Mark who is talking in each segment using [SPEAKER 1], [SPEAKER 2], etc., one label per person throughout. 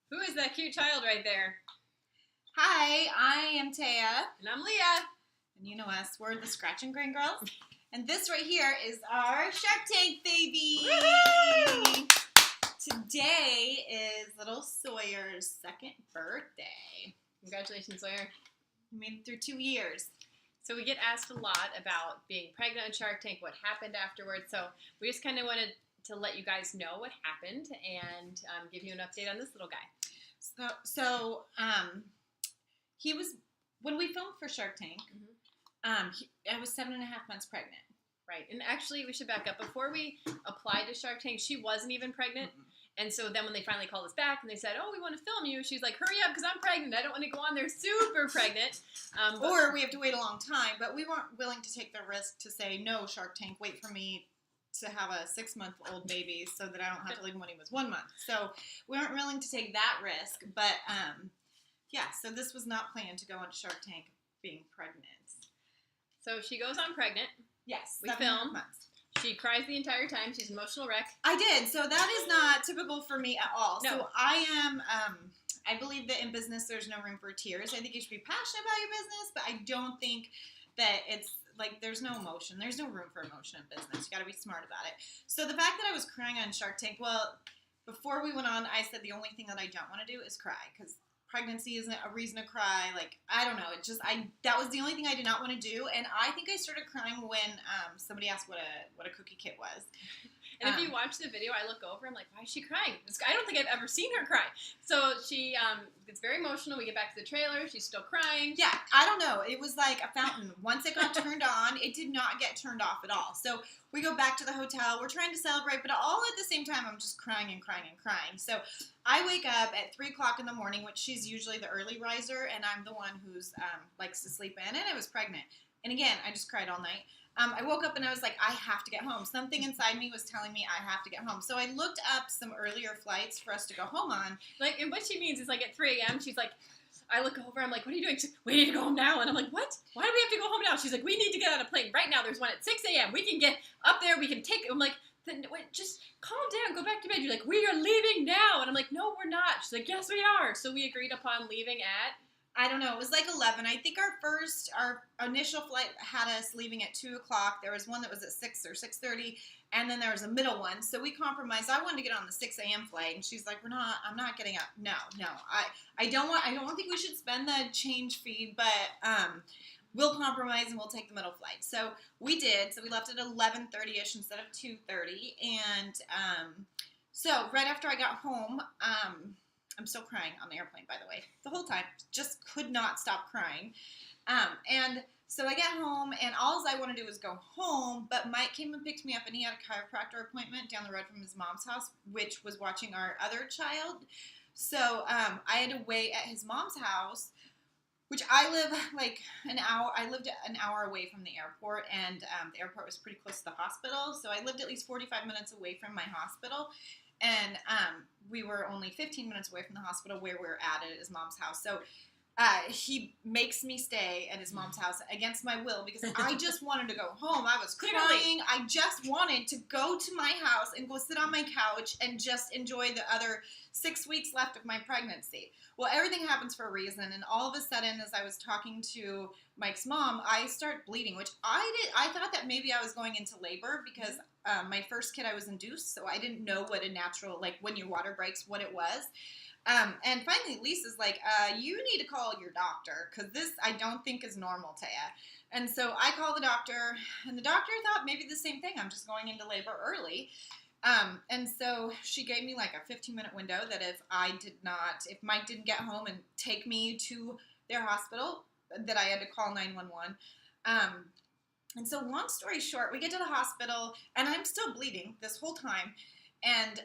[SPEAKER 1] Who is that cute child right there?
[SPEAKER 2] Hi, I am Taya.
[SPEAKER 1] And I'm Leah.
[SPEAKER 2] And you know us, we're the Scratch and Grin Girls. And this right here is our Shark Tank baby.
[SPEAKER 1] Woo-hoo!
[SPEAKER 2] Today is little Sawyer's second birthday.
[SPEAKER 1] Congratulations, Sawyer.
[SPEAKER 2] We made it through 2 years.
[SPEAKER 1] So we get asked a lot about being pregnant on Shark Tank, what happened afterwards. So we just kind of wanted to let you guys know what happened and give you an update on this little guy.
[SPEAKER 2] So he was, when we filmed for Shark Tank, I was 7.5 months pregnant.
[SPEAKER 1] Right. And actually, we should back up. Before we applied to Shark Tank, she wasn't even pregnant. And so then when they finally called us back and they said, oh, we want to film you, she's like, hurry up because I'm pregnant. I don't want to go on there super pregnant.
[SPEAKER 2] Or we have to wait a long time. But we weren't willing to take the risk to say, no, Shark Tank, wait for me to have a 6-month-old baby so that I don't have to leave him when he was 1 month. So we weren't willing to take that risk. But, so this was not planned to go on Shark Tank being pregnant.
[SPEAKER 1] So she goes on pregnant.
[SPEAKER 2] Yes.
[SPEAKER 1] We film. Months. She cries the entire time. She's an emotional wreck.
[SPEAKER 2] I did. So that is not typical for me at all.
[SPEAKER 1] No.
[SPEAKER 2] So I am, I believe that in business there's no room for tears. I think you should be passionate about your business, but I don't think that it's like there's no emotion. There's no room for emotion in business. You got to be smart about it. So the fact that I was crying on Shark Tank, well, before we went on, I said the only thing that I don't want to do is cry because pregnancy isn't a reason to cry. Like, I don't know. That was the only thing I did not want to do. And I think I started crying when somebody asked what a cookie kit was.
[SPEAKER 1] And if you watch the video, I look over, I'm like, why is she crying? I don't think I've ever seen her cry. So she gets very emotional. We get back to the trailer. She's still crying.
[SPEAKER 2] Yeah, I don't know. It was like a fountain. Once it got turned on, it did not get turned off at all. So we go back to the hotel. We're trying to celebrate, but all at the same time, I'm just crying and crying and crying. So I wake up at 3 o'clock in the morning, which she's usually the early riser, and I'm the one who's likes to sleep in, and I was pregnant. And again, I just cried all night. I woke up and I was like, I have to get home. Something inside me was telling me I have to get home. So I looked up some earlier flights for us to go home on.
[SPEAKER 1] Like, and what she means is like at 3 a.m., she's like, I look over, I'm like, what are you doing? She's like, we need to go home now. And I'm like, what? Why do we have to go home now? She's like, we need to get on a plane right now. There's one at 6 a.m. We can get up there. We can take, I'm like, then wait, just calm down. Go back to bed. You're like, we are leaving now. And I'm like, no, we're not. She's like, yes, we are. So we agreed upon leaving at,
[SPEAKER 2] I don't know, it was like 11. I think our initial flight had us leaving at 2 o'clock. There was one that was at 6 or 6:30, and then there was a middle one. So we compromised. I wanted to get on the 6 a.m. flight, and she's like, I'm not getting up. No. I don't think we should spend the change fee, but we'll compromise and we'll take the middle flight. So we did. So we left at 11:30ish instead of 2:30. And so right after I got home, I'm still crying on the airplane, by the way, the whole time. Just could not stop crying. And so I get home, and all I want to do is go home, but Mike came and picked me up, and he had a chiropractor appointment down the road from his mom's house, which was watching our other child. So I had to wait at his mom's house, which I live like an hour. I lived an hour away from the airport, and the airport was pretty close to the hospital. So I lived at least 45 minutes away from my hospital. And we were only 15 minutes away from the hospital where we were at his mom's house. So he makes me stay at his mom's house against my will because I just wanted to go home. I was crying. I just wanted to go to my house and go sit on my couch and just enjoy the other 6 weeks left of my pregnancy. Well, everything happens for a reason, and all of a sudden, as I was talking to Mike's mom, I start bleeding, which I thought that maybe I was going into labor because my first kid I was induced, so I didn't know what a natural, like when your water breaks, what it was. And finally, Lisa's like, you need to call your doctor because this I don't think is normal, Taya. And so I called the doctor, and the doctor thought maybe the same thing. I'm just going into labor early. And so she gave me like a 15-minute window that if Mike didn't get home and take me to their hospital, that I had to call 911. And so long story short, we get to the hospital, and I'm still bleeding this whole time. And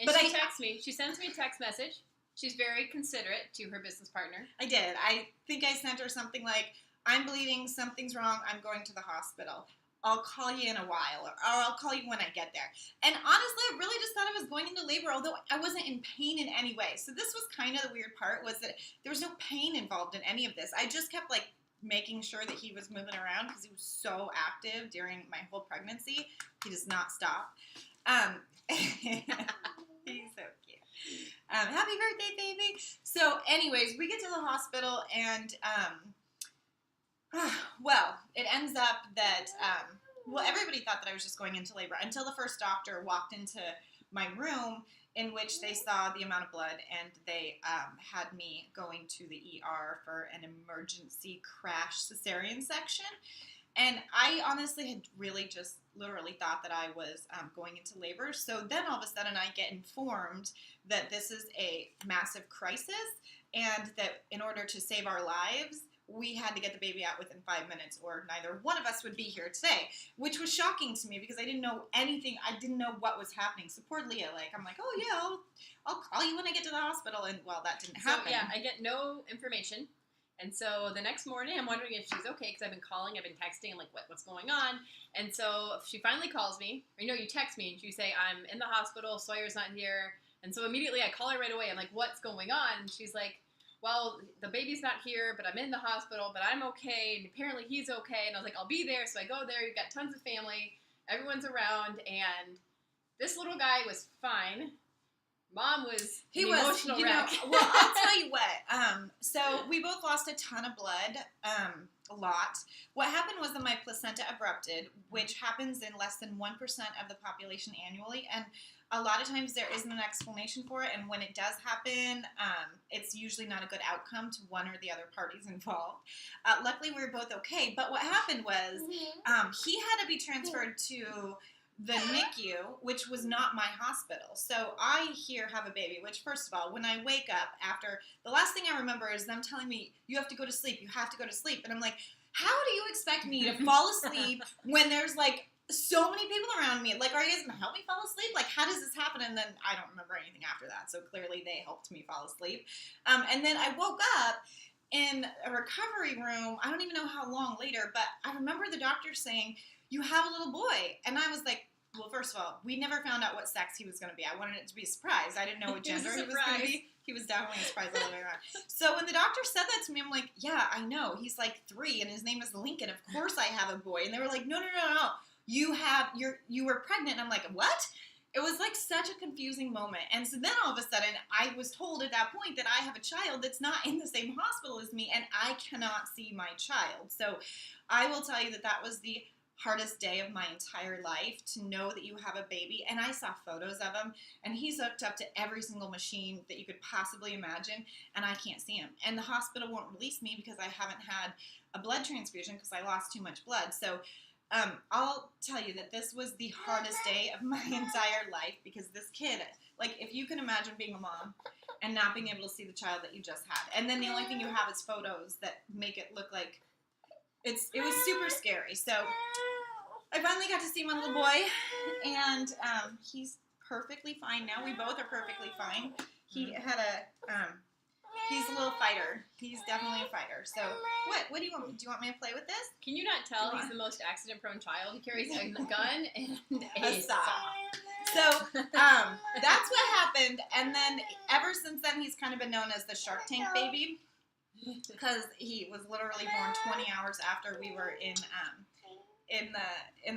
[SPEAKER 1] she texts me. She sends me a text message. She's very considerate to her business partner.
[SPEAKER 2] I did. I think I sent her something like, I'm bleeding, something's wrong, I'm going to the hospital. I'll call you in a while, or I'll call you when I get there. And honestly, I really just thought I was going into labor, although I wasn't in pain in any way. So this was kind of the weird part, was that there was no pain involved in any of this. I just kept, like, making sure that he was moving around because he was so active during my whole pregnancy. He does not stop. He's so cute. Happy birthday, baby. So anyways, we get to the hospital and, well, it ends up that, everybody thought that I was just going into labor until the first doctor walked into my room, in which they saw the amount of blood, and they had me going to the ER for an emergency crash cesarean section. And I honestly had really just literally thought that I was going into labor. So then all of a sudden I get informed that this is a massive crisis, and that in order to save our lives, we had to get the baby out within 5 minutes, or neither one of us would be here today, which was shocking to me because I didn't know anything. I didn't know what was happening. So poor Leah, I'm like, oh yeah, I'll call you when I get to the hospital, and well, that didn't happen.
[SPEAKER 1] So yeah, I get no information, and so the next morning I'm wondering if she's okay because I've been calling, I've been texting, I'm like, what's going on? And so she finally calls me, or you text me, and you say, I'm in the hospital, Sawyer's not here, and so immediately I call her right away. I'm like, what's going on? And she's like, well, the baby's not here, but I'm in the hospital, but I'm okay, and apparently he's okay. And I was like, I'll be there. So I go there. You've got tons of family. Everyone's around, and this little guy was fine. Mom was an emotional wreck.
[SPEAKER 2] Well, I'll tell you what. So we both lost a ton of blood, a lot. What happened was that my placenta abrupted, which happens in less than 1% of the population annually, and a lot of times there isn't an explanation for it, and when it does happen, it's usually not a good outcome to one or the other parties involved. Luckily, we were both okay, but what happened was he had to be transferred to the NICU, which was not my hospital. So I here have a baby, which first of all, when I wake up after, the last thing I remember is them telling me, you have to go to sleep, you have to go to sleep. And I'm like, how do you expect me to fall asleep when there's so many people around me? Are you guys going to help me fall asleep? How does this happen? And then I don't remember anything after that. So clearly they helped me fall asleep. And then I woke up in a recovery room. I don't even know how long later, but I remember the doctor saying, you have a little boy. And I was like, well, first of all, we never found out what sex he was going to be. I wanted it to be a surprise. I didn't know what gender he was going to be. He was definitely a surprise all the way around. So when the doctor said that to me, I'm like, yeah, I know. He's 3 and his name is Lincoln. Of course I have a boy. And they were like, no. You were pregnant. And I'm like, what? It was such a confusing moment. And so then all of a sudden I was told at that point that I have a child that's not in the same hospital as me, and I cannot see my child. So I will tell you that was the hardest day of my entire life, to know that you have a baby. And I saw photos of him, and he's hooked up to every single machine that you could possibly imagine, and I can't see him. And the hospital won't release me because I haven't had a blood transfusion because I lost too much blood. So I'll tell you that this was the hardest day of my entire life, because this kid, if you can imagine being a mom and not being able to see the child that you just had, and then the only thing you have is photos that make it look like it was super scary. So I finally got to see my little boy, and he's perfectly fine now. We both are perfectly fine. He had he's a little fighter. He's definitely a fighter. So what do you want? Do you want me to play with this?
[SPEAKER 1] Can you not tell he's the most accident-prone child? He carries a gun and a saw.
[SPEAKER 2] So that's what happened, and then ever since then he's kind of been known as the Shark Tank baby, because he was literally born 20 hours after we were in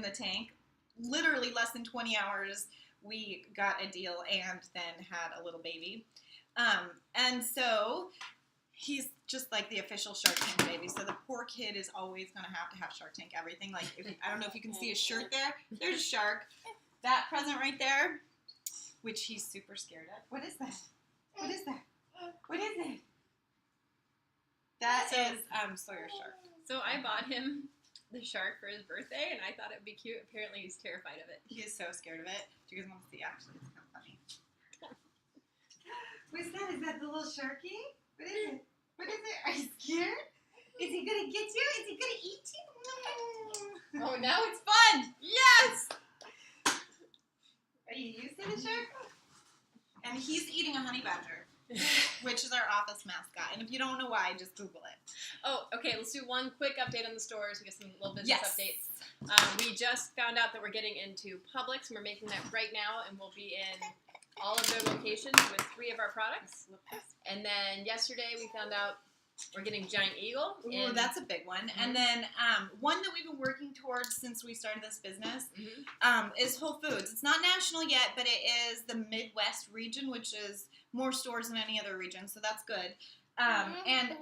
[SPEAKER 2] the tank. Literally less than 20 hours we got a deal and then had a little baby. And so he's just the official Shark Tank baby. So the poor kid is always going to have Shark Tank everything. I don't know if you can see his shirt there. There's a shark. That present right there, which he's super scared of. What is that? What is that? What is it? That is Sawyer's shark.
[SPEAKER 1] So I bought him the shark for his birthday, and I thought it would be cute. Apparently he's terrified of it.
[SPEAKER 2] He is so scared of it. Do you guys want to see? Actually, it's kind of funny. What's that? Is that the little sharky? What is it? What is it? Are you scared? Is he going to get you? Is he going to eat you?
[SPEAKER 1] Oh, now it's fun! Yes!
[SPEAKER 2] Are you used to the shark? And he's eating a honey badger, which is our office mascot. And if you don't know why, just Google it.
[SPEAKER 1] Oh, okay. Let's do one quick update on the stores. We got some little business updates. We just found out that we're getting into Publix, and we're making that right now, and we'll be in all of their locations with 3 of our products. And then yesterday we found out we're getting Giant Eagle.
[SPEAKER 2] Ooh, that's a big one. Mm-hmm. And then one that we've been working towards since we started this business is Whole Foods. It's not national yet, but it is the Midwest region, which is more stores than any other region, so that's good. And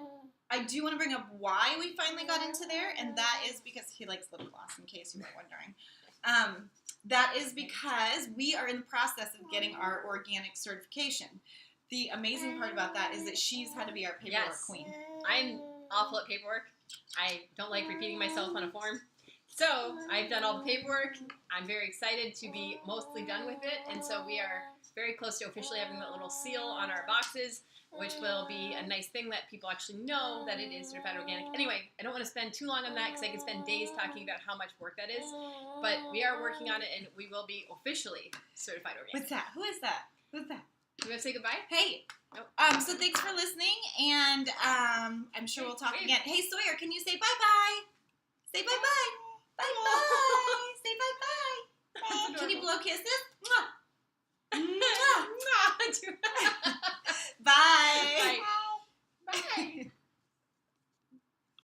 [SPEAKER 2] I do want to bring up why we finally got into there, and that is because he likes lip gloss, in case you were wondering. That is because we are in the process of getting our organic certification. The amazing part about that is that she's had to be our paperwork queen.
[SPEAKER 1] I'm awful at paperwork. I don't like repeating myself on a form. So I've done all the paperwork. I'm very excited to be mostly done with it. And so we are very close to officially having that little seal on our boxes, which will be a nice thing that people actually know that it is certified organic. Anyway, I don't want to spend too long on that because I could spend days talking about how much work that is. But we are working on it, and we will be officially certified organic.
[SPEAKER 2] What's that? Who is that? Who's that?
[SPEAKER 1] You want to say goodbye?
[SPEAKER 2] Hey.
[SPEAKER 1] Nope.
[SPEAKER 2] So thanks for listening, and I'm sure we'll talk again. Hey, Sawyer, can you say bye-bye? Say bye-bye. Bye-bye. Say bye-bye. Can you blow kisses? Mwah. Mwah.
[SPEAKER 1] Mwah.